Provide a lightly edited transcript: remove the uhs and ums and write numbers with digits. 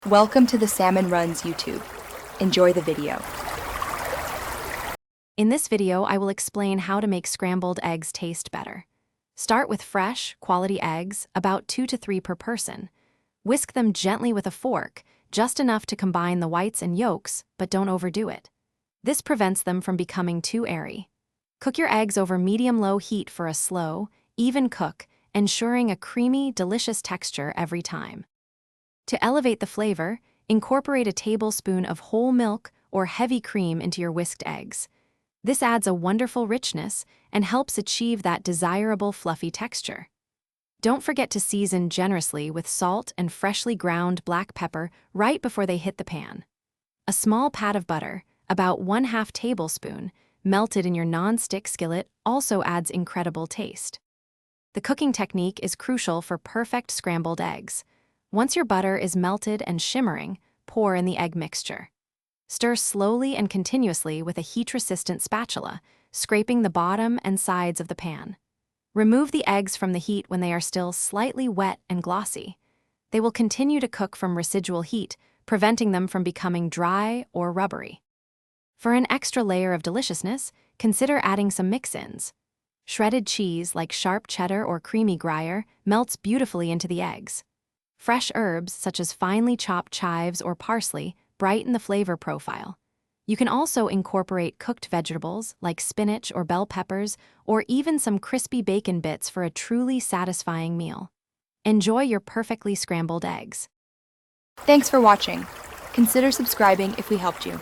Welcome to the Salmon Runs YouTube. Enjoy the video. In this video, I will explain how to make scrambled eggs taste better. Start with fresh, quality eggs, about 2 to 3 per person. Whisk them gently with a fork, just enough to combine the whites and yolks, but don't overdo it. This prevents them from becoming too airy. Cook your eggs over medium-low heat for a slow, even cook, ensuring a creamy, delicious texture every time. To elevate the flavor, incorporate a tablespoon of whole milk or heavy cream into your whisked eggs. This adds a wonderful richness and helps achieve that desirable fluffy texture. Don't forget to season generously with salt and freshly ground black pepper right before they hit the pan. A small pat of butter, about 1/2 tablespoon, melted in your non-stick skillet also adds incredible taste. The cooking technique is crucial for perfect scrambled eggs. Once your butter is melted and shimmering, pour in the egg mixture. Stir slowly and continuously with a heat-resistant spatula, scraping the bottom and sides of the pan. Remove the eggs from the heat when they are still slightly wet and glossy. They will continue to cook from residual heat, preventing them from becoming dry or rubbery. For an extra layer of deliciousness, consider adding some mix-ins. Shredded cheese like sharp cheddar or creamy Gruyere melts beautifully into the eggs. Fresh herbs such as finely chopped chives or parsley brighten the flavor profile. You can also incorporate cooked vegetables like spinach or bell peppers, or even some crispy bacon bits for a truly satisfying meal. Enjoy your perfectly scrambled eggs. Thanks for watching. Consider subscribing if we helped you.